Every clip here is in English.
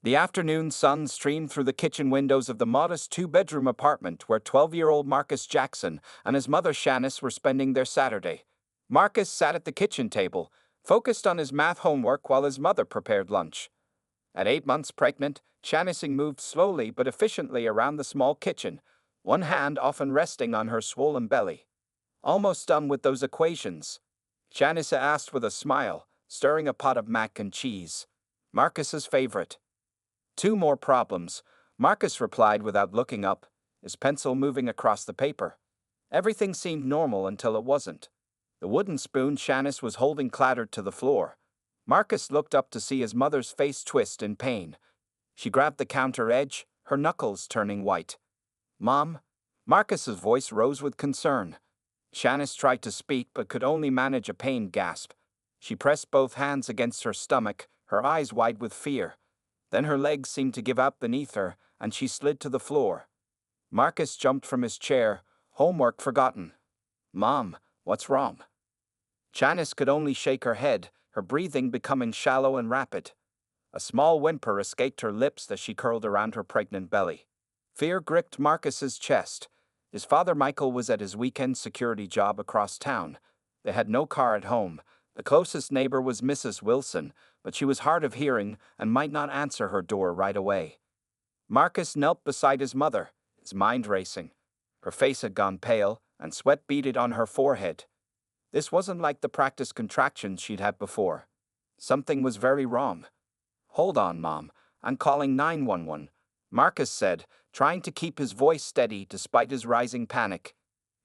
The afternoon sun streamed through the kitchen windows of the modest two-bedroom apartment where 12-year-old Marcus Jackson and his mother Shanice were spending their Saturday. Marcus sat at the kitchen table, focused on his math homework while his mother prepared lunch. At 8 months pregnant, Shanice moved slowly but efficiently around the small kitchen, one hand often resting on her swollen belly. Almost done with those equations, Shanice asked with a smile, stirring a pot of mac and cheese. Marcus's favorite. 2 more problems, Marcus replied without looking up, his pencil moving across the paper. Everything seemed normal until it wasn't. The wooden spoon Shanice was holding clattered to the floor. Marcus looked up to see his mother's face twist in pain. She grabbed the counter edge, her knuckles turning white. "Mom?" Marcus's voice rose with concern. Shanice tried to speak but could only manage a pained gasp. She pressed both hands against her stomach, her eyes wide with fear. Then her legs seemed to give out beneath her, and she slid to the floor. Marcus jumped from his chair, homework forgotten. "Mom, what's wrong?" Shanice could only shake her head, her breathing becoming shallow and rapid. A small whimper escaped her lips as she curled around her pregnant belly. Fear gripped Marcus's chest. His father Michael was at his weekend security job across town. They had no car at home. The closest neighbor was Mrs. Wilson, but she was hard of hearing and might not answer her door right away. Marcus knelt beside his mother, his mind racing. Her face had gone pale, and sweat beaded on her forehead. This wasn't like the practice contractions she'd had before. Something was very wrong. "Hold on, Mom, I'm calling 911, Marcus said, trying to keep his voice steady despite his rising panic.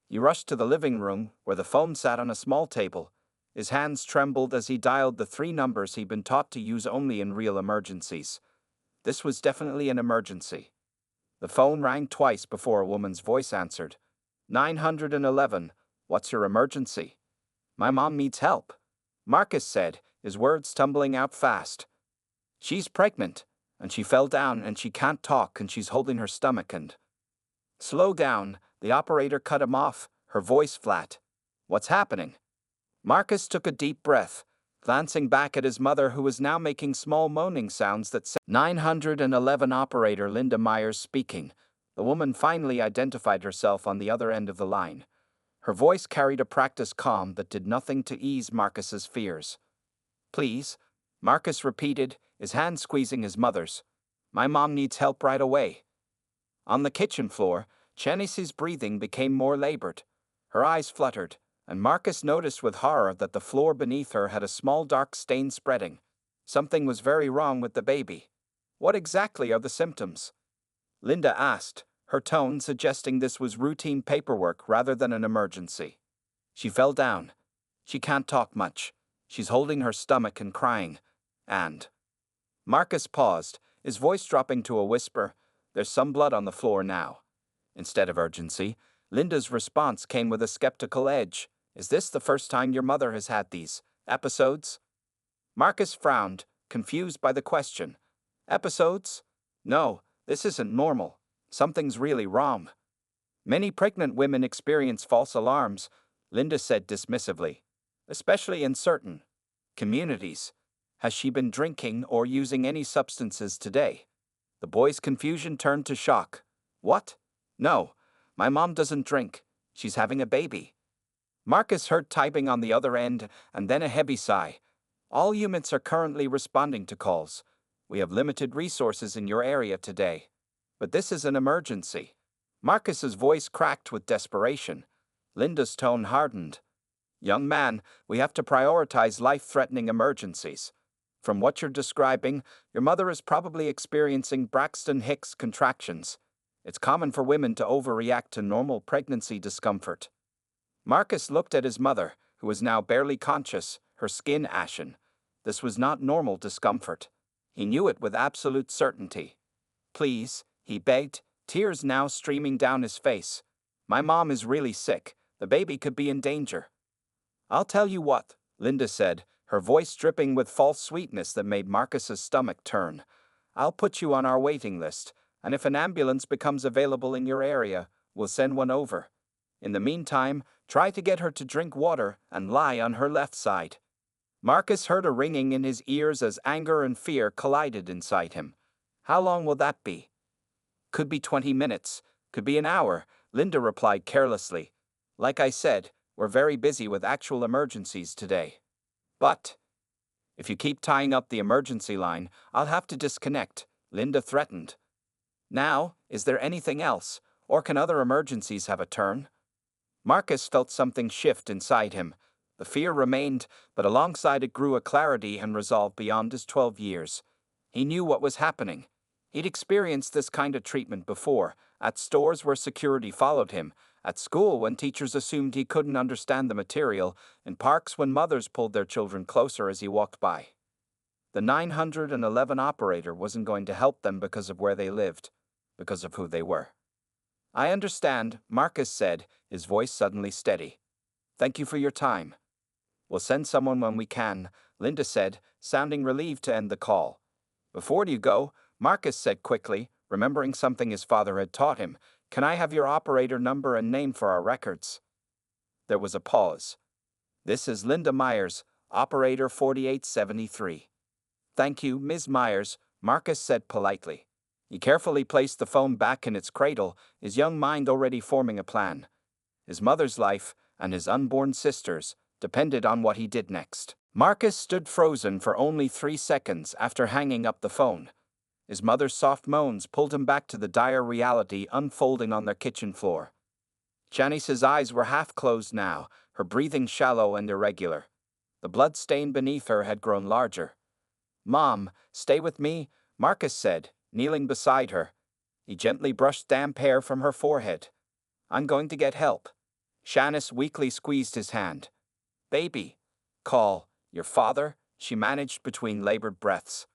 He rushed to the living room, where the phone sat on a small table. His hands trembled as he dialed the 3 numbers he'd been taught to use only in real emergencies. This was definitely an emergency. The phone rang twice before a woman's voice answered. 911, what's your emergency? My mom needs help, Marcus said, his words tumbling out fast. She's pregnant, and she fell down and she can't talk and she's holding her stomach and... Slow down, the operator cut him off, her voice flat. What's happening? Marcus took a deep breath, glancing back at his mother who was now making small moaning sounds that said, 911 operator Linda Myers speaking. The woman finally identified herself on the other end of the line. Her voice carried a practiced calm that did nothing to ease Marcus's fears. Please, Marcus repeated, his hand squeezing his mother's. My mom needs help right away. On the kitchen floor, Shanice's breathing became more labored. Her eyes fluttered, and Marcus noticed with horror that the floor beneath her had a small dark stain spreading. Something was very wrong with the baby. What exactly are the symptoms? Linda asked, her tone suggesting this was routine paperwork rather than an emergency. She fell down. She can't talk much. She's holding her stomach and crying. And... Marcus paused, his voice dropping to a whisper, there's some blood on the floor now. Instead of urgency, Linda's response came with a skeptical edge. Is this the first time your mother has had these episodes? Marcus frowned, confused by the question. Episodes? No, this isn't normal. Something's really wrong. Many pregnant women experience false alarms, Linda said dismissively, especially in certain communities. Has she been drinking or using any substances today? The boy's confusion turned to shock. What? No, my mom doesn't drink. She's having a baby. Marcus heard typing on the other end, and then a heavy sigh. All units are currently responding to calls. We have limited resources in your area today. But this is an emergency. Marcus's voice cracked with desperation. Linda's tone hardened. Young man, we have to prioritize life-threatening emergencies. From what you're describing, your mother is probably experiencing Braxton Hicks contractions. It's common for women to overreact to normal pregnancy discomfort. Marcus looked at his mother, who was now barely conscious, her skin ashen. This was not normal discomfort. He knew it with absolute certainty. Please, he begged, tears now streaming down his face. My mom is really sick. The baby could be in danger. I'll tell you what, Linda said, her voice dripping with false sweetness that made Marcus's stomach turn. I'll put you on our waiting list, and if an ambulance becomes available in your area, we'll send one over. In the meantime, try to get her to drink water and lie on her left side. Marcus heard a ringing in his ears as anger and fear collided inside him. How long will that be? Could be 20 minutes, could be an hour, Linda replied carelessly. Like I said, we're very busy with actual emergencies today. But if you keep tying up the emergency line, I'll have to disconnect, Linda threatened. Now, is there anything else, or can other emergencies have a turn? Marcus felt something shift inside him. The fear remained, but alongside it grew a clarity and resolve beyond his 12 years. He knew what was happening. He'd experienced this kind of treatment before, at stores where security followed him, at school when teachers assumed he couldn't understand the material, in parks when mothers pulled their children closer as he walked by. The 911 operator wasn't going to help them because of where they lived, because of who they were. I understand, Marcus said, his voice suddenly steady. Thank you for your time. We'll send someone when we can, Linda said, sounding relieved to end the call. Before you go, Marcus said quickly, remembering something his father had taught him, can I have your operator number and name for our records? There was a pause. This is Linda Myers, operator 4873. Thank you, Ms. Myers, Marcus said politely. He carefully placed the phone back in its cradle, his young mind already forming a plan. His mother's life, and his unborn sister's, depended on what he did next. Marcus stood frozen for only 3 seconds after hanging up the phone. His mother's soft moans pulled him back to the dire reality unfolding on their kitchen floor. Janice's eyes were half closed now, her breathing shallow and irregular. The blood stain beneath her had grown larger. Mom, stay with me, Marcus said, kneeling beside her. He gently brushed damp hair from her forehead. I'm going to get help. Janice weakly squeezed his hand. Baby, call your father, she managed between labored breaths.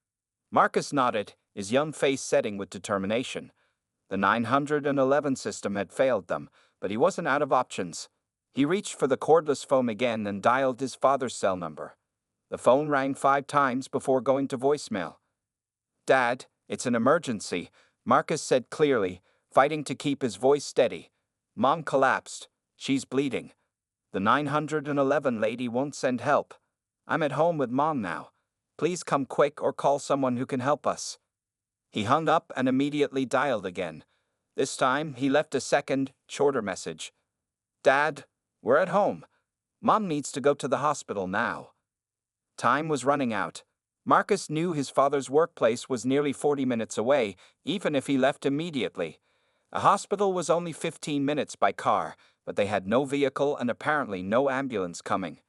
Marcus nodded, his young face setting with determination. The 911 system had failed them, but he wasn't out of options. He reached for the cordless phone again and dialed his father's cell number. The phone rang 5 times before going to voicemail. Dad, it's an emergency, Marcus said clearly, fighting to keep his voice steady. Mom collapsed. She's bleeding. The 911 lady won't send help. I'm at home with Mom now. Please come quick or call someone who can help us. He hung up and immediately dialed again. This time, he left a second, shorter message. Dad, we're at home. Mom needs to go to the hospital now. Time was running out. Marcus knew his father's workplace was nearly 40 minutes away, even if he left immediately. A hospital was only 15 minutes by car, but they had no vehicle and apparently no ambulance coming.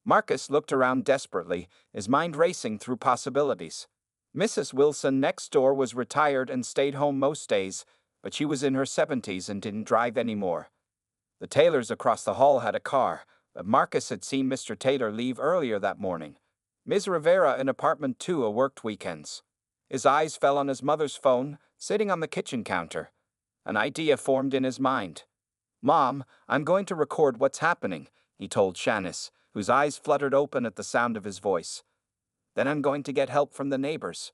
Marcus looked around desperately, his mind racing through possibilities. Mrs. Wilson next door was retired and stayed home most days, but she was in her 70s and didn't drive anymore. The Taylors across the hall had a car, but Marcus had seen Mr. Taylor leave earlier that morning. Ms. Rivera in apartment 2 worked weekends. His eyes fell on his mother's phone, sitting on the kitchen counter. An idea formed in his mind. Mom, I'm going to record what's happening, he told Janice, whose eyes fluttered open at the sound of his voice. Then I'm going to get help from the neighbors.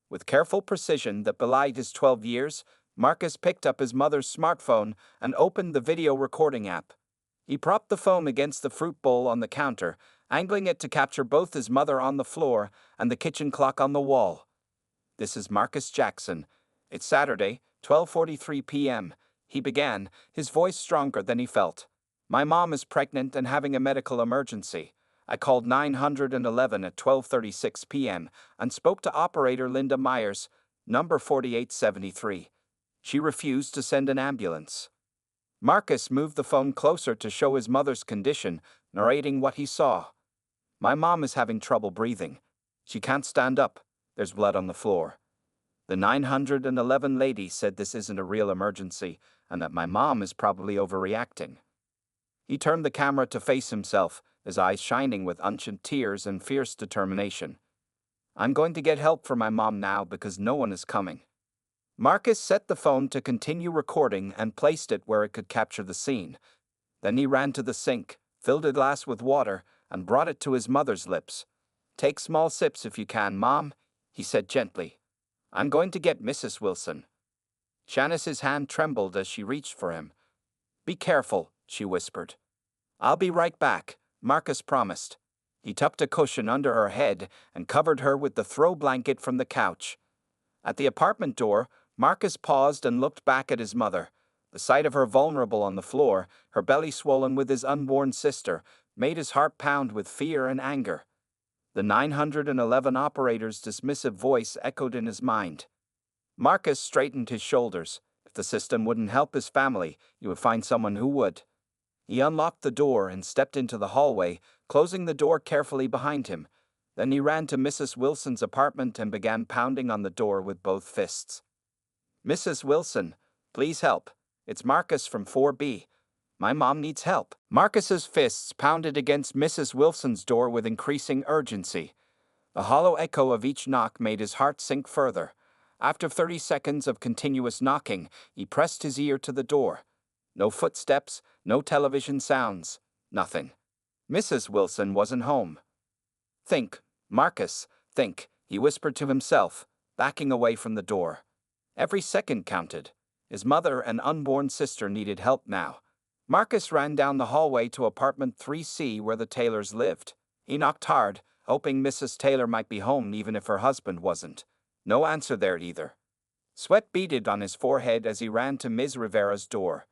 With careful precision that belied his 12 years, Marcus picked up his mother's smartphone and opened the video recording app. He propped the phone against the fruit bowl on the counter, angling it to capture both his mother on the floor and the kitchen clock on the wall. This is Marcus Jackson. It's Saturday, 12:43 p.m., he began, his voice stronger than he felt. My mom is pregnant and having a medical emergency. I called 911 at 12:36 p.m. and spoke to operator Linda Myers, number 4873. She refused to send an ambulance. Marcus moved the phone closer to show his mother's condition, narrating what he saw. My mom is having trouble breathing. She can't stand up. There's blood on the floor. The 911 lady said this isn't a real emergency and that my mom is probably overreacting. He turned the camera to face himself, his eyes shining with unchant tears and fierce determination. I'm going to get help for my mom now because no one is coming. Marcus set the phone to continue recording and placed it where it could capture the scene. Then he ran to the sink, filled a glass with water, and brought it to his mother's lips. Take small sips if you can, Mom, he said gently. I'm going to get Mrs. Wilson. Janice's hand trembled as she reached for him. Be careful, she whispered. I'll be right back, Marcus promised. He tucked a cushion under her head and covered her with the throw blanket from the couch. At the apartment door, Marcus paused and looked back at his mother. The sight of her vulnerable on the floor, her belly swollen with his unborn sister, made his heart pound with fear and anger. The 911 operator's dismissive voice echoed in his mind. Marcus straightened his shoulders. If the system wouldn't help his family, he would find someone who would. He unlocked the door and stepped into the hallway, closing the door carefully behind him. Then he ran to Mrs. Wilson's apartment and began pounding on the door with both fists. "Mrs. Wilson, please help. It's Marcus from 4B. My mom needs help." Marcus's fists pounded against Mrs. Wilson's door with increasing urgency. The hollow echo of each knock made his heart sink further. After 30 seconds of continuous knocking, he pressed his ear to the door. No footsteps, no television sounds, nothing. Mrs. Wilson wasn't home. "Think, Marcus, think," he whispered to himself, backing away from the door. Every second counted. His mother and unborn sister needed help now. Marcus ran down the hallway to apartment 3C where the Taylors lived. He knocked hard, hoping Mrs. Taylor might be home even if her husband wasn't. No answer there either. Sweat beaded on his forehead as he ran to Ms. Rivera's door.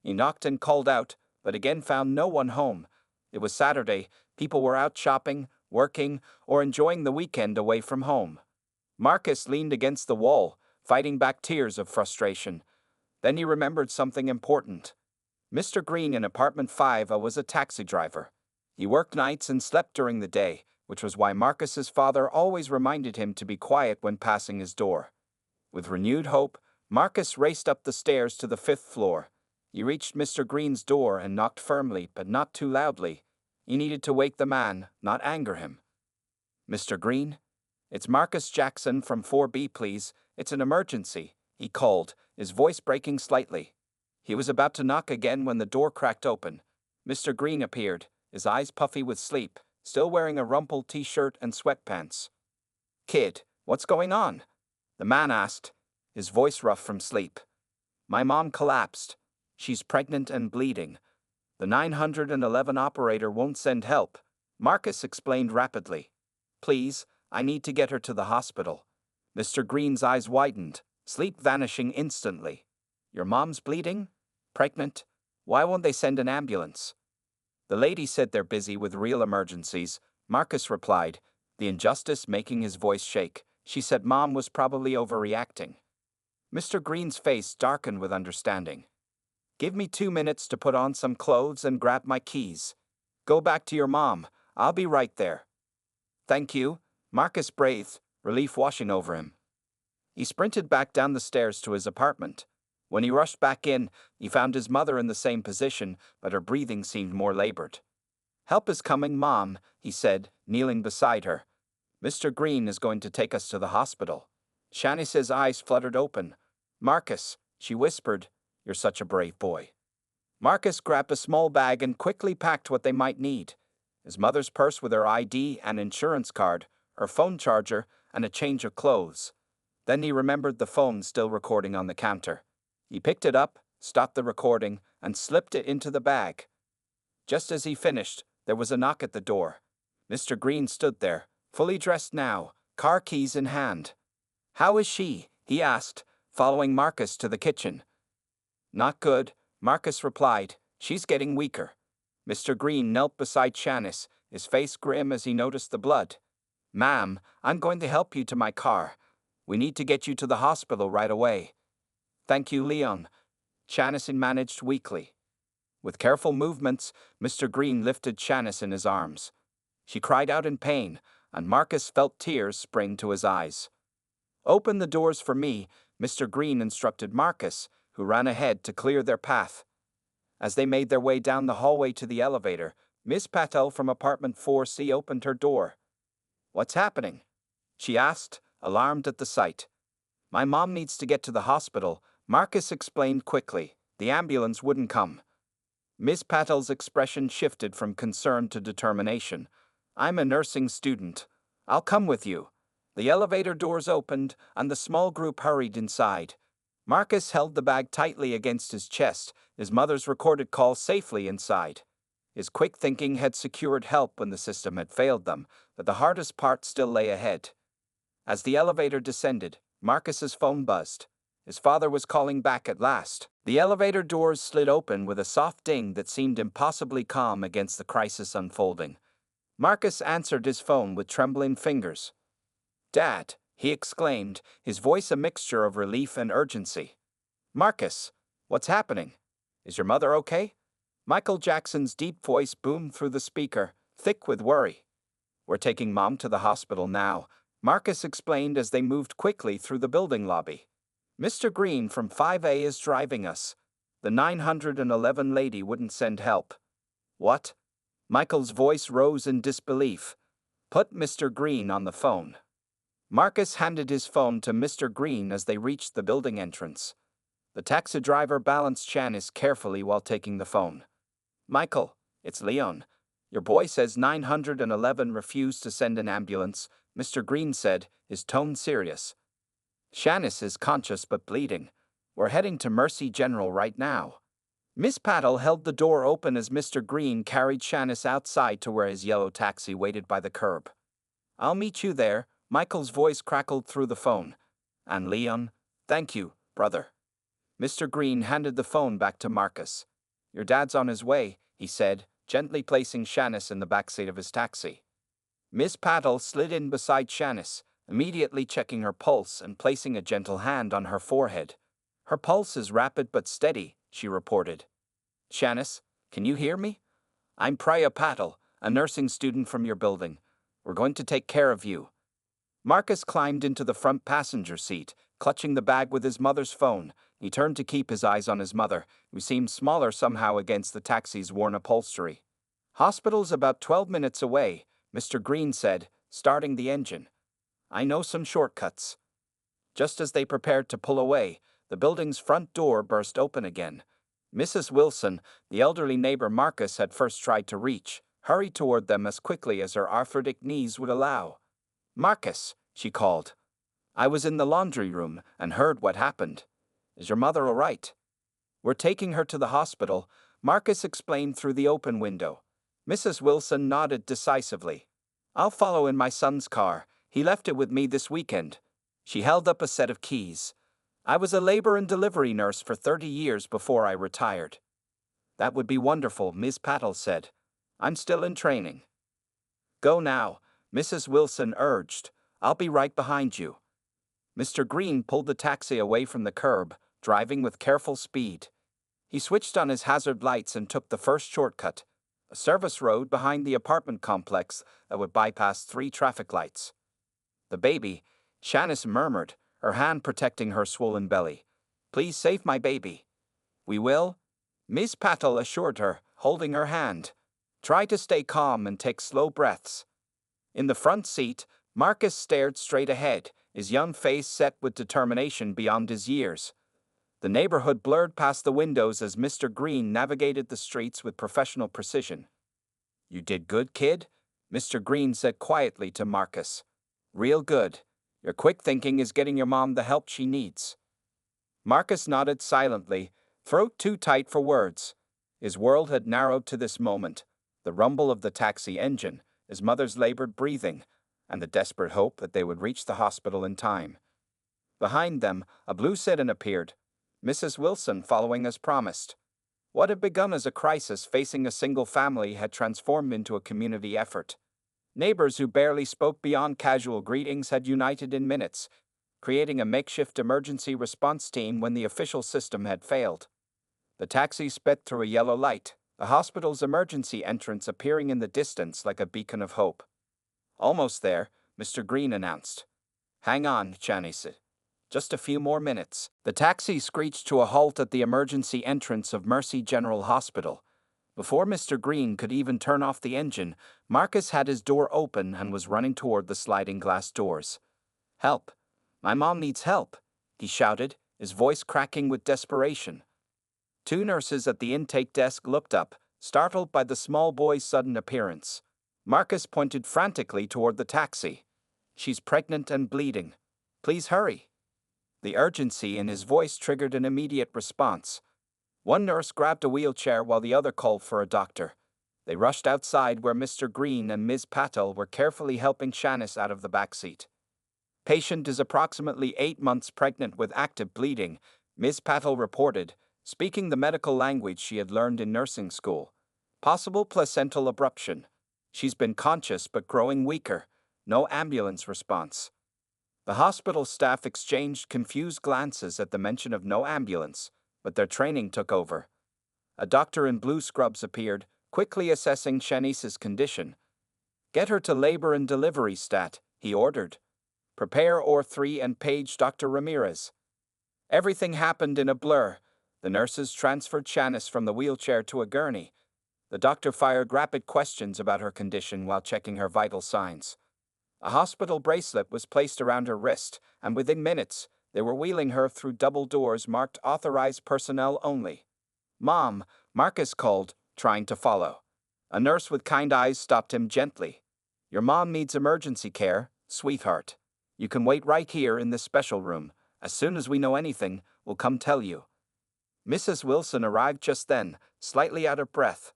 He knocked and called out, but again found no one home. It was Saturday, people were out shopping, working, or enjoying the weekend away from home. Marcus leaned against the wall, fighting back tears of frustration. Then he remembered something important. Mr. Green in apartment 5 was a taxi driver. He worked nights and slept during the day, which was why Marcus's father always reminded him to be quiet when passing his door. With renewed hope, Marcus raced up the stairs to the 5th floor. He reached Mr. Green's door and knocked firmly, but not too loudly. He needed to wake the man, not anger him. "Mr. Green? It's Marcus Jackson from 4B, please. It's an emergency," he called, his voice breaking slightly. He was about to knock again when the door cracked open. Mr. Green appeared, his eyes puffy with sleep, still wearing a rumpled t-shirt and sweatpants. "Kid, what's going on?" the man asked, his voice rough from sleep. "My mom collapsed. She's pregnant and bleeding. The 911 operator won't send help," Marcus explained rapidly. "Please, I need to get her to the hospital." Mr. Green's eyes widened, sleep vanishing instantly. "Your mom's bleeding? Pregnant? Why won't they send an ambulance?" "The lady said they're busy with real emergencies," Marcus replied, the injustice making his voice shake. "She said Mom was probably overreacting." Mr. Green's face darkened with understanding. "Give me 2 minutes to put on some clothes and grab my keys. Go back to your mom. I'll be right there." "Thank you," Marcus breathed, relief washing over him. He sprinted back down the stairs to his apartment. When he rushed back in, he found his mother in the same position, but her breathing seemed more labored. "Help is coming, Mom," he said, kneeling beside her. "Mr. Green is going to take us to the hospital." Shanice's eyes fluttered open. "Marcus," she whispered, "you're such a brave boy." Marcus grabbed a small bag and quickly packed what they might need. His mother's purse with her ID and insurance card, her phone charger, and a change of clothes. Then he remembered the phone still recording on the counter. He picked it up, stopped the recording, and slipped it into the bag. Just as he finished, there was a knock at the door. Mr. Green stood there, fully dressed now, car keys in hand. "How is she?" he asked, following Marcus to the kitchen. "Not good," Marcus replied. "She's getting weaker." Mr. Green knelt beside Shanice, his face grim as he noticed the blood. "Ma'am, I'm going to help you to my car. We need to get you to the hospital right away." "Thank you, Leon," Shanice managed weakly. With careful movements, Mr. Green lifted Shanice in his arms. She cried out in pain, and Marcus felt tears spring to his eyes. "Open the doors for me," Mr. Green instructed Marcus, who ran ahead to clear their path. As they made their way down the hallway to the elevator, Miss Patel from apartment 4C opened her door. "What's happening?" she asked, alarmed at the sight. "My mom needs to get to the hospital," Marcus explained quickly. "The ambulance wouldn't come." Miss Patel's expression shifted from concern to determination. "I'm a nursing student. I'll come with you." The elevator doors opened, and the small group hurried inside. Marcus held the bag tightly against his chest, his mother's recorded call safely inside. His quick thinking had secured help when the system had failed them, but the hardest part still lay ahead. As the elevator descended, Marcus's phone buzzed. His father was calling back at last. The elevator doors slid open with a soft ding that seemed impossibly calm against the crisis unfolding. Marcus answered his phone with trembling fingers. "Dad," he exclaimed, his voice a mixture of relief and urgency. "Marcus, what's happening? Is your mother okay?" Michael Jackson's deep voice boomed through the speaker, thick with worry. "We're taking Mom to the hospital now," Marcus explained as they moved quickly through the building lobby. "Mr. Green from 5A is driving us. The 911 lady wouldn't send help." "What?" Michael's voice rose in disbelief. "Put Mr. Green on the phone." Marcus handed his phone to Mr. Green as they reached the building entrance. The taxi driver balanced Shanice carefully while taking the phone. "Michael, it's Leon. Your boy says 911 refused to send an ambulance," Mr. Green said, his tone serious. "Shanice is conscious but bleeding. We're heading to Mercy General right now." Miss Paddle held the door open as Mr. Green carried Shanice outside to where his yellow taxi waited by the curb. "I'll meet you there," Michael's voice crackled through the phone. "And Leon, thank you, brother." Mr. Green handed the phone back to Marcus. "Your dad's on his way," he said, gently placing Shanice in the backseat of his taxi. Miss Paddle slid in beside Shanice, immediately checking her pulse and placing a gentle hand on her forehead. "Her pulse is rapid but steady," she reported. "Shanice, can you hear me? I'm Plea Paddle, a nursing student from your building. We're going to take care of you." Marcus climbed into the front passenger seat, clutching the bag with his mother's phone. He turned to keep his eyes on his mother, who seemed smaller somehow against the taxi's worn upholstery. "Hospital's about 12 minutes away," Mr. Green said, starting the engine. "I know some shortcuts." Just as they prepared to pull away, the building's front door burst open again. Mrs. Wilson, the elderly neighbor Marcus had first tried to reach, hurried toward them as quickly as her arthritic knees would allow. "Marcus," she called. "I was in the laundry room and heard what happened. Is your mother all right?" "We're taking her to the hospital," Marcus explained through the open window. Mrs. Wilson nodded decisively. "I'll follow in my son's car. He left it with me this weekend." She held up a set of keys. "I was a labor and delivery nurse for 30 years before I retired." "That would be wonderful," Ms. Paddle said. "I'm still in training." "Go now," Mrs. Wilson urged. "I'll be right behind you." Mr. Green pulled the taxi away from the curb, driving with careful speed. He switched on his hazard lights and took the first shortcut, a service road behind the apartment complex that would bypass 3 traffic lights. "The baby," Shanice murmured, her hand protecting her swollen belly. "Please save my baby." "We will," Miss Paddle assured her, holding her hand. "Try to stay calm and take slow breaths." In the front seat, Marcus stared straight ahead, his young face set with determination beyond his years. The neighborhood blurred past the windows as Mr. Green navigated the streets with professional precision. "You did good, kid," Mr. Green said quietly to Marcus. "Real good. Your quick thinking is getting your mom the help she needs." Marcus nodded silently, throat too tight for words. His world had narrowed to this moment, the rumble of the taxi engine, his mother's labored breathing, and the desperate hope that they would reach the hospital in time. Behind them, a blue sedan appeared, Mrs. Wilson following as promised. What had begun as a crisis facing a single family had transformed into a community effort. Neighbors who barely spoke beyond casual greetings had united in minutes, creating a makeshift emergency response team when the official system had failed. The taxi sped through a yellow light, the hospital's emergency entrance appearing in the distance like a beacon of hope. "Almost there," Mr. Green announced. "Hang on, Shanice. Just a few more minutes." The taxi screeched to a halt at the emergency entrance of Mercy General Hospital. Before Mr. Green could even turn off the engine, Marcus had his door open and was running toward the sliding glass doors. "Help! My mom needs help!" he shouted, his voice cracking with desperation. 2 nurses at the intake desk looked up, startled by the small boy's sudden appearance. Marcus pointed frantically toward the taxi. "She's pregnant and bleeding. Please hurry." The urgency in his voice triggered an immediate response. One nurse grabbed a wheelchair while the other called for a doctor. They rushed outside where Mr. Green and Ms. Patel were carefully helping Shanice out of the back seat. Patient is approximately 8 months pregnant with active bleeding, Ms. Patel reported, speaking the medical language she had learned in nursing school. Possible placental abruption. She's been conscious but growing weaker. No ambulance response. The hospital staff exchanged confused glances at the mention of no ambulance, but their training took over. A doctor in blue scrubs appeared, quickly assessing Shanice's condition. Get her to labor and delivery stat, he ordered. Prepare OR3 and page Dr. Ramirez. Everything happened in a blur. The nurses transferred Shanice from the wheelchair to a gurney. The doctor fired rapid questions about her condition while checking her vital signs. A hospital bracelet was placed around her wrist, and within minutes, they were wheeling her through double doors marked authorized personnel only. Mom, Marcus called, trying to follow. A nurse with kind eyes stopped him gently. Your mom needs emergency care, sweetheart. You can wait right here in this special room. As soon as we know anything, we'll come tell you. Mrs. Wilson arrived just then, slightly out of breath.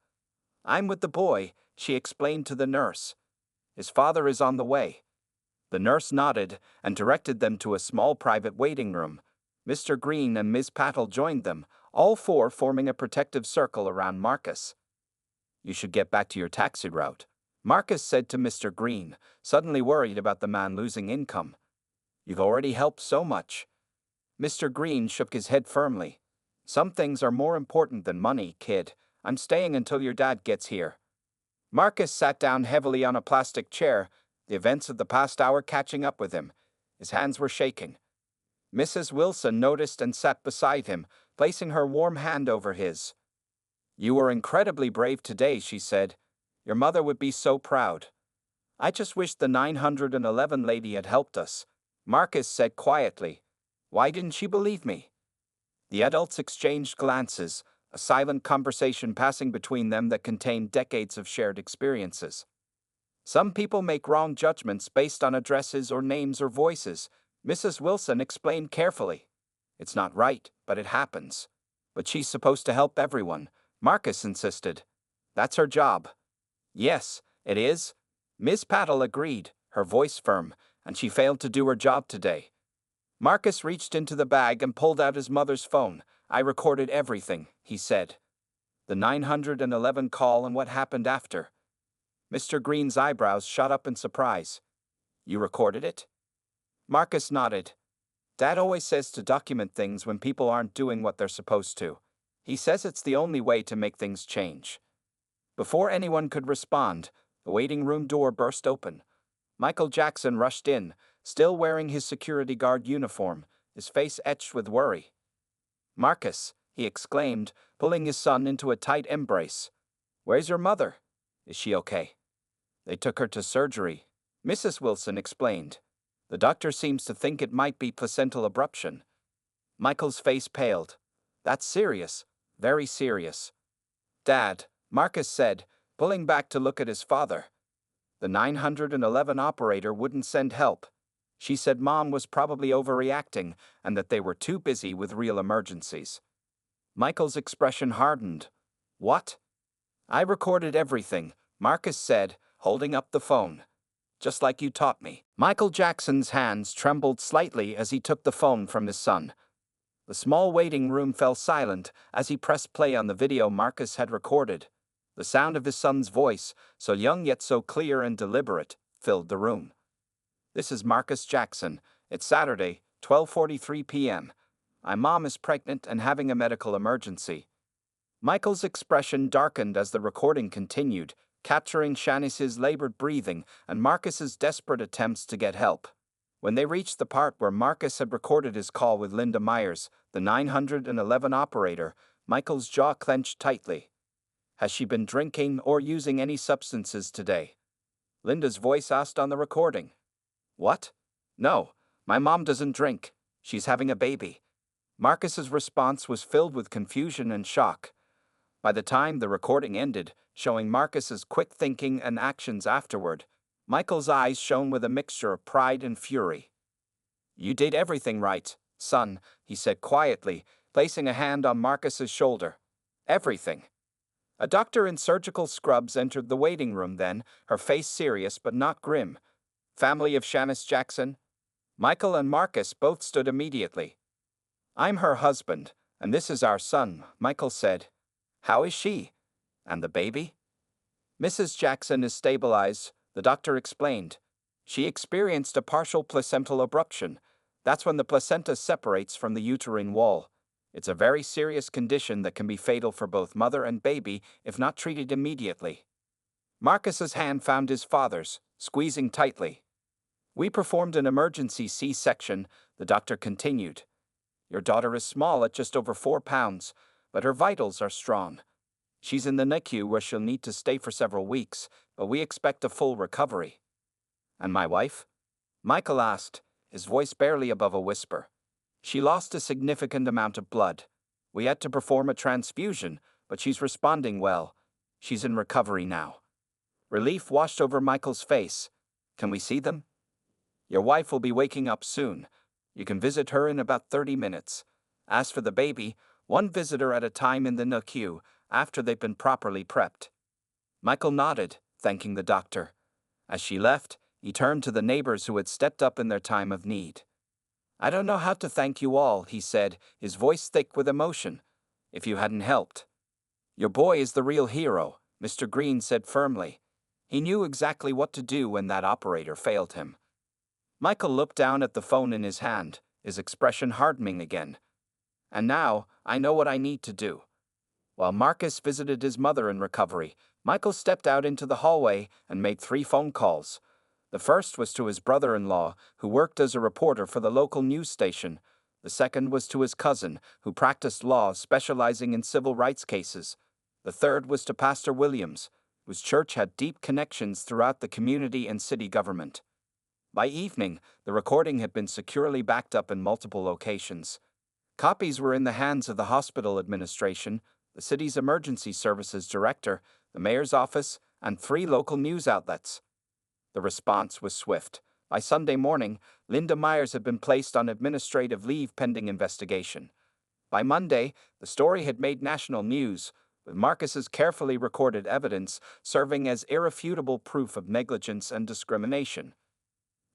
I'm with the boy, she explained to the nurse. His father is on the way. The nurse nodded and directed them to a small private waiting room. Mr. Green and Ms. Patel joined them, all four forming a protective circle around Marcus. You should get back to your taxi route, Marcus said to Mr. Green, suddenly worried about the man losing income. You've already helped so much. Mr. Green shook his head firmly. Some things are more important than money, kid. I'm staying until your dad gets here. Marcus sat down heavily on a plastic chair, the events of the past hour catching up with him. His hands were shaking. Mrs. Wilson noticed and sat beside him, placing her warm hand over his. You were incredibly brave today, she said. Your mother would be so proud. I just wish the 911 lady had helped us, Marcus said quietly. Why didn't she believe me? The adults exchanged glances, a silent conversation passing between them that contained decades of shared experiences. Some people make wrong judgments based on addresses or names or voices, Mrs. Wilson explained carefully. It's not right, but it happens. But she's supposed to help everyone, Marcus insisted. That's her job. Yes, it is. Ms. Patel agreed, her voice firm, and she failed to do her job today. Marcus reached into the bag and pulled out his mother's phone. I recorded everything, he said. The 911 call and what happened after. Mr. Green's eyebrows shot up in surprise. You recorded it? Marcus nodded. Dad always says to document things when people aren't doing what they're supposed to. He says it's the only way to make things change. Before anyone could respond, the waiting room door burst open. Michael Jackson rushed in, still wearing his security guard uniform, his face etched with worry. Marcus, he exclaimed, pulling his son into a tight embrace. Where's your mother? Is she okay? They took her to surgery, Mrs. Wilson explained. The doctor seems to think it might be placental abruption. Michael's face paled. That's serious, very serious. Dad, Marcus said, pulling back to look at his father. The 911 operator wouldn't send help. She said Mom was probably overreacting and that they were too busy with real emergencies. Michael's expression hardened. What? I recorded everything, Marcus said, holding up the phone. Just like you taught me. Michael Jackson's hands trembled slightly as he took the phone from his son. The small waiting room fell silent as he pressed play on the video Marcus had recorded. The sound of his son's voice, so young yet so clear and deliberate, filled the room. This is Marcus Jackson. It's Saturday, 12:43 p.m. My mom is pregnant and having a medical emergency. Michael's expression darkened as the recording continued, capturing Shanice's labored breathing and Marcus's desperate attempts to get help. When they reached the part where Marcus had recorded his call with Linda Myers, the 911 operator, Michael's jaw clenched tightly. Has she been drinking or using any substances today? Linda's voice asked on the recording. What? No, my mom doesn't drink. She's having a baby. Marcus's response was filled with confusion and shock. By the time the recording ended, showing Marcus's quick thinking and actions afterward, Michael's eyes shone with a mixture of pride and fury. You did everything right, son, he said quietly, placing a hand on Marcus's shoulder. Everything. A doctor in surgical scrubs entered the waiting room then, her face serious but not grim. Family of Shanice Jackson? Michael and Marcus both stood immediately. "I'm her husband, and this is our son," Michael said. "How is she? And the baby?" "Mrs. Jackson is stabilized," the doctor explained. "She experienced a partial placental abruption. That's when the placenta separates from the uterine wall. It's a very serious condition that can be fatal for both mother and baby if not treated immediately." Marcus's hand found his father's, squeezing tightly. "We performed an emergency C-section," the doctor continued. "Your daughter is small at just over 4 pounds, but her vitals are strong. She's in the NICU where she'll need to stay for several weeks, but we expect a full recovery." "And my wife?" Michael asked, his voice barely above a whisper. "She lost a significant amount of blood. We had to perform a transfusion, but she's responding well. She's in recovery now." Relief washed over Michael's face. "Can we see them?" "Your wife will be waking up soon. You can visit her in about 30 minutes. As for the baby, one visitor at a time in the NICU, after they've been properly prepped." Michael nodded, thanking the doctor. As she left, he turned to the neighbors who had stepped up in their time of need. "I don't know how to thank you all," he said, his voice thick with emotion. "If you hadn't helped." "Your boy is the real hero," Mr. Green said firmly. "He knew exactly what to do when that operator failed him." Michael looked down at the phone in his hand, his expression hardening again. "And now, I know what I need to do." While Marcus visited his mother in recovery, Michael stepped out into the hallway and made 3 phone calls. The first was to his brother-in-law, who worked as a reporter for the local news station. The second was to his cousin, who practiced law specializing in civil rights cases. The third was to Pastor Williams, whose church had deep connections throughout the community and city government. By evening, the recording had been securely backed up in multiple locations. Copies were in the hands of the hospital administration, the city's emergency services director, the mayor's office, and 3 local news outlets. The response was swift. By Sunday morning, Linda Myers had been placed on administrative leave pending investigation. By Monday, the story had made national news, with Marcus's carefully recorded evidence serving as irrefutable proof of negligence and discrimination.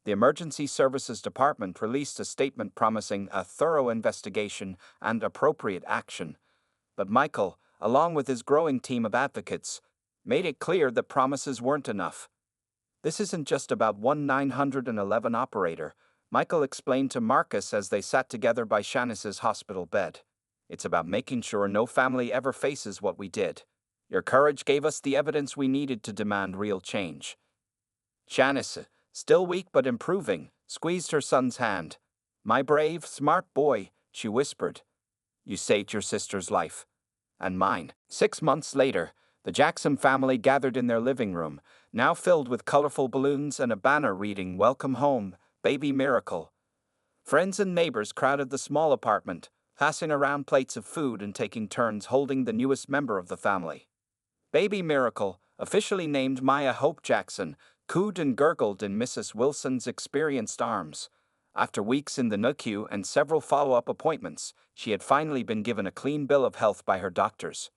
The Emergency Services Department released a statement promising a thorough investigation and appropriate action. But Michael, along with his growing team of advocates, made it clear that promises weren't enough. "This isn't just about one 911 operator," Michael explained to Marcus as they sat together by Shanice's hospital bed. "It's about making sure no family ever faces what we did. Your courage gave us the evidence we needed to demand real change." Shanice, still weak but improving, squeezed her son's hand. "My brave, smart boy," she whispered. "You saved your sister's life. And mine." 6 months later, the Jackson family gathered in their living room, now filled with colorful balloons and a banner reading "Welcome Home, Baby Miracle." Friends and neighbors crowded the small apartment, passing around plates of food and taking turns holding the newest member of the family. Baby Miracle, officially named Maya Hope Jackson, cooed and gurgled in Mrs. Wilson's experienced arms. After weeks in the NICU and several follow-up appointments, she had finally been given a clean bill of health by her doctors.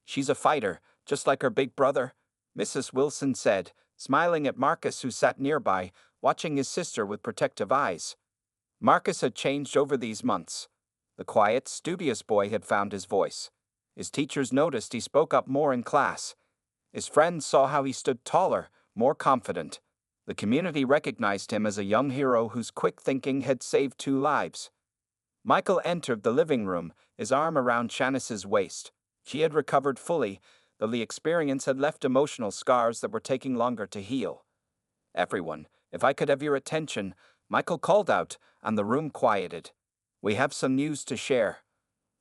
"She's a fighter, just like her big brother," Mrs. Wilson said, smiling at Marcus, who sat nearby, watching his sister with protective eyes. Marcus had changed over these months. The quiet, studious boy had found his voice. His teachers noticed he spoke up more in class. His friends saw how he stood taller, more confident. The community recognized him as a young hero whose quick thinking had saved 2 lives. Michael entered the living room, his arm around Shanice's waist. She had recovered fully, though the experience had left emotional scars that were taking longer to heal. "Everyone, if I could have your attention," Michael called out, and the room quieted. "We have some news to share."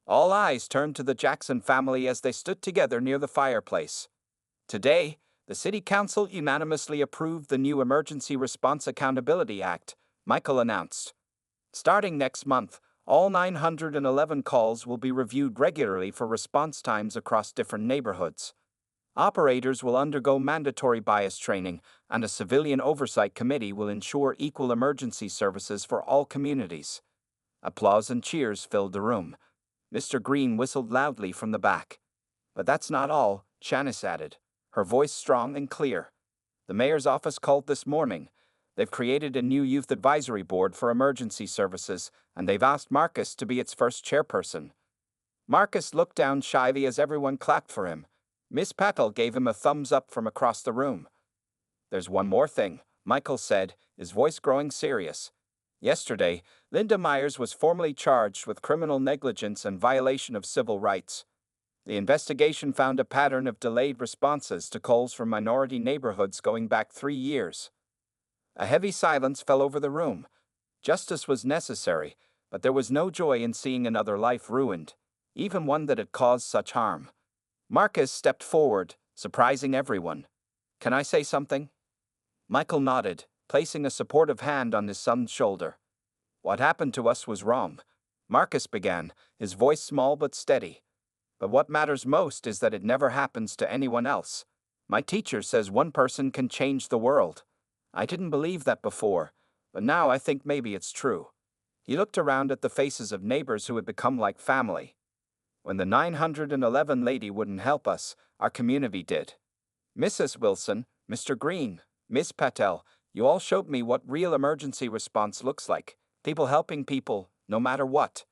All eyes turned to the Jackson family as they stood together near the fireplace. "Today, the City Council unanimously approved the new Emergency Response Accountability Act," Michael announced. "Starting next month, all 911 calls will be reviewed regularly for response times across different neighborhoods. Operators will undergo mandatory bias training, and a civilian oversight committee will ensure equal emergency services for all communities." Applause and cheers filled the room. Mr. Green whistled loudly from the back. "But that's not all," Shanice added, her voice strong and clear. "The mayor's office called this morning. They've created a new youth advisory board for emergency services, and they've asked Marcus to be its first chairperson. Marcus looked down shyly as everyone clapped for him. Miss Patel gave him a thumbs up from across the room. "There's one more thing," Michael said, his voice growing serious. "Yesterday, Linda Myers was formally charged with criminal negligence and violation of civil rights. The investigation found a pattern of delayed responses to calls from minority neighborhoods going back 3 years." A heavy silence fell over the room. Justice was necessary, but there was no joy in seeing another life ruined, even one that had caused such harm. Marcus stepped forward, surprising everyone. "Can I say something?" Michael nodded, placing a supportive hand on his son's shoulder. "What happened to us was wrong," Marcus began, his voice small but steady. "But what matters most is that it never happens to anyone else. My teacher says one person can change the world. I didn't believe that before, but now I think maybe it's true." He looked around at the faces of neighbors who had become like family. "When the 911 lady wouldn't help us, our community did. Mrs. Wilson, Mr. Green, Miss Patel, you all showed me what real emergency response looks like. People helping people, no matter what."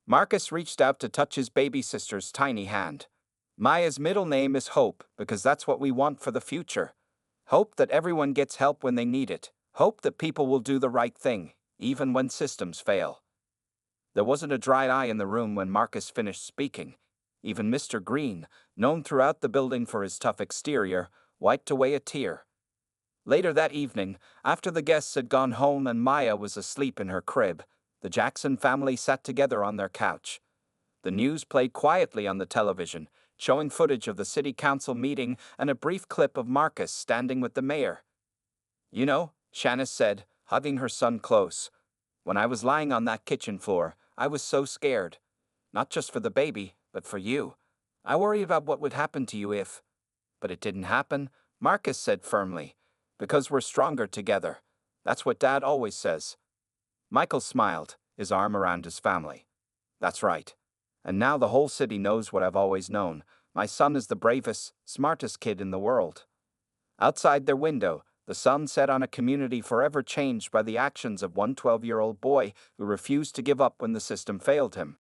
Marcus reached out to touch his baby sister's tiny hand. "Maya's middle name is Hope because that's what we want for the future. Hope that everyone gets help when they need it. Hope that people will do the right thing, even when systems fail." There wasn't a dry eye in the room when Marcus finished speaking. Even Mr. Green, known throughout the building for his tough exterior, wiped away a tear. Later that evening, after the guests had gone home and Maya was asleep in her crib, the Jackson family sat together on their couch. The news played quietly on the television, showing footage of the city council meeting and a brief clip of Marcus standing with the mayor. "You know," Shanice said, hugging her son close, "when I was lying on that kitchen floor, I was so scared. Not just for the baby, but for you. I worried about what would happen to you if—" "But it didn't happen," Marcus said firmly, "because we're stronger together. That's what Dad always says." Michael smiled, his arm around his family. "That's right. And now the whole city knows what I've always known. My son is the bravest, smartest kid in the world." Outside their window, the sun set on a community forever changed by the actions of one 12-year-old boy who refused to give up when the system failed him.